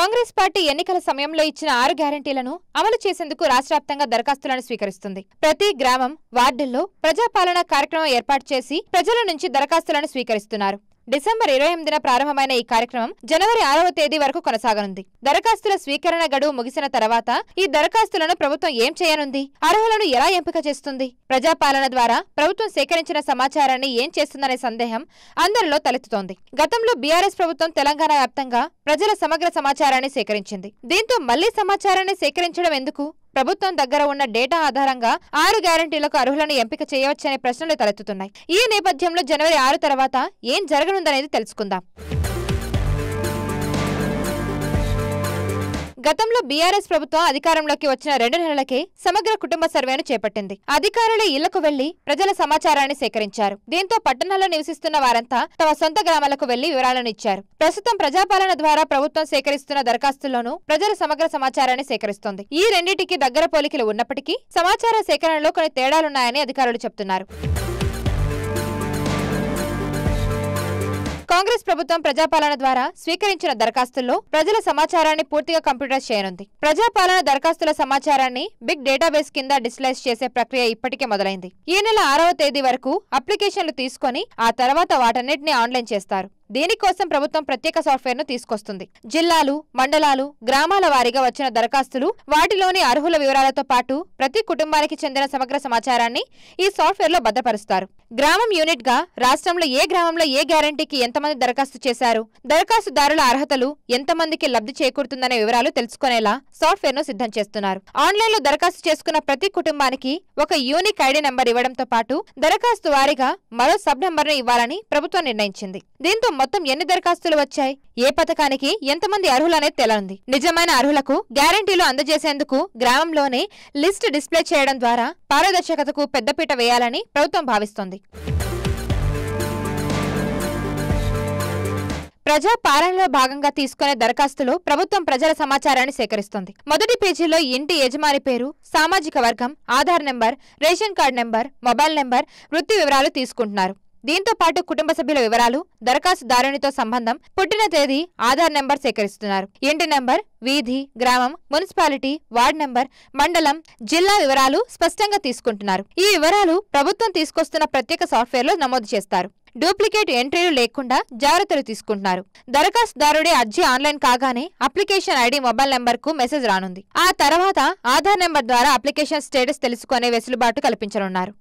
Congress party ఎన్నికల సమయంలో ఇచ్చిన 6 గ్యారెంటీలను అమలు చేసేందుకు రాష్ట్రవ్యాప్తంగా దరఖాస్తులను స్వీకరిస్తుంది. ప్రతి గ్రామం, వార్డుల్లో ప్రజాపాలన కార్యక్రమం ఏర్పాటు చేసి ప్రజల నుంచి దరఖాస్తులను స్వీకరిస్తున్నారు. డిసెంబర్ 28న ప్రారంభమైన ఈ కార్యక్రమం జనవరి 6వ తేదీ వరకు కొనసాగనుంది. దరఖాస్తుల స్వీకరణ గడువు ముగిసిన తర్వాత ఈ దరఖాస్తులను ప్రభుత్వం ఏం చేయనుంది? అర్హులను ఎలా ఎంపిక చేస్తుంది? ప్రజాపాలన ద్వారా ప్రభుత్వం సేకరించిన సమాచారాన్ని ఏం చేస్తుందనే సందేహం అందరిలో తలెత్తుతోంది. గతంలో బీఆర్ఎస్ ప్రభుత్వం తెలంగాణ వ్యాప్తంగా ప్రజల సమగ్ర సమాచారాన్ని సేకరించింది. దీంతో మళ్లీ సమాచారాన్ని సేకరించడం ఎందుకు? ప్రభుత్వం దగ్గర ఉన్న డేటా ఆధారంగా 6 గ్యారెంటీలకు అర్హులను ఎంపిక చేయవచ్చనే ప్రశ్నలు తలెత్తుతున్నాయి. ఈ నేపథ్యంలో జనవరి 6 తర్వాత ఏం జరగనుందనేది తెలుసుకుందాం. గతంలో బీఆర్ఎస్ ప్రభుత్వం అధికారంలోకి వచ్చిన 2 నెలలకే సమగ్ర కుటుంబ సర్వేను చేపట్టింది. అధికారులే ఇళ్లకు వెళ్లి ప్రజల సమాచారాన్ని సేకరించారు. దీంతో పట్టణాల్లో నివసిస్తున్న వారంతా తమ సొంత గ్రామాలకు వెళ్లి వివరాలను ఇచ్చారు. ప్రస్తుతం ప్రజాపాలన ద్వారా ప్రభుత్వం సేకరిస్తున్న దరఖాస్తుల్లోనూ ప్రజల సమగ్ర సమాచారాన్ని సేకరిస్తోంది. ఈ రెండింటికి దగ్గర పోలికలు ఉన్నప్పటికీ సమాచార సేకరణలో కొన్ని తేడాలున్నాయని అధికారులు చెబుతున్నారు. కాంగ్రెస్ ప్రభుత్వం ప్రజాపాలన ద్వారా స్వీకరించిన దరఖాస్తుల్లో ప్రజల సమాచారాన్ని పూర్తిగా కంప్యూటరైజ్ చేయనుంది. ప్రజాపాలన దరఖాస్తుల సమాచారాన్ని బిగ్ డేటాబేస్ కింద డిజిటలైజ్ చేసే ప్రక్రియ ఇప్పటికే మొదలైంది. ఈ నెల 6వ తేదీ వరకు అప్లికేషన్లు తీసుకుని ఆ తర్వాత వాటన్నిటిని ఆన్లైన్ చేస్తారు. దీనికోసం ప్రభుత్వం ప్రత్యేక సాఫ్ట్వేర్ ను తీసుకొస్తుంది. జిల్లాలు, మండలాలు, గ్రామాల వారీగా వచ్చిన దరఖాస్తులు, వాటిలోని అర్హుల వివరాలతో పాటు ప్రతి కుటుంబానికి చెందిన సమగ్ర సమాచారాన్ని ఈ సాఫ్ట్వేర్ లో భద్రపరుస్తారు. గ్రామం యూనిట్ గా రాష్ట్రంలో ఏ గ్రామంలో ఏ గ్యారెంటీకి ఎంతమంది దరఖాస్తు చేశారు, దరఖాస్తుదారుల అర్హతలు ఎంతమందికి లబ్ధి చేకూరుతుందనే వివరాలు తెలుసుకునేలా సాఫ్ట్వేర్ ను సిద్ధం చేస్తున్నారు. ఆన్లైన్ లో దరఖాస్తు చేసుకున్న ప్రతి కుటుంబానికి ఒక యూనిక్ ఐడి నెంబర్ ఇవ్వడంతో పాటు దరఖాస్తు వారీగా మరో సబ్ నెంబర్ ను ఇవ్వాలని ప్రభుత్వం నిర్ణయించింది. దీంతో మొత్తం ఎన్ని దరఖాస్తులు వచ్చాయి, ఏ పథకానికి ఎంతమంది అర్హులనేది తేలనుంది. నిజమైన అర్హులకు గ్యారెంటీలు అందజేసేందుకు గ్రామంలోనే లిస్ట్ డిస్ప్లే చేయడం ద్వారా పారదర్శకతకు పెద్దపీట వేయాలని ప్రభుత్వం భావిస్తోంది. ప్రజా పాలనలో భాగంగా తీసుకునే దరఖాస్తులో ప్రభుత్వం ప్రజల సమాచారాన్ని సేకరిస్తుంది. మొదటి పేజీలో ఇంటి యజమాని పేరు, సామాజిక వర్గం, Aadhaar number, ration card number, mobile number, వృత్తి వివరాలు తీసుకుంటున్నారు. దీంతో పాటు కుటుంబ సభ్యుల వివరాలు, దరఖాస్తుదారునితో సంబంధం, పుట్టిన తేదీ, ఆధార్ నెంబర్ సేకరిస్తున్నారు. ఇంటి నెంబర్, వీధి, గ్రామం, మున్సిపాలిటీ, వార్డు నెంబర్, మండలం, జిల్లా వివరాలు స్పష్టంగా తీసుకుంటున్నారు. ఈ వివరాలు ప్రభుత్వం తీసుకొస్తున్న ప్రత్యేక సాఫ్ట్వేర్ లో నమోదు చేస్తారు. డూప్లికేట్ ఎంట్రీలు లేకుండా జాగ్రత్తలు తీసుకుంటున్నారు. దరఖాస్తుదారుడి అర్జీ ఆన్లైన్ కాగానే అప్లికేషన్ ఐడి, మొబైల్ నెంబర్ కు మెసేజ్ రానుంది. ఆ తర్వాత ఆధార్ నెంబర్ ద్వారా అప్లికేషన్ స్టేటస్ తెలుసుకునే వెసులుబాటు కల్పించనున్నారు.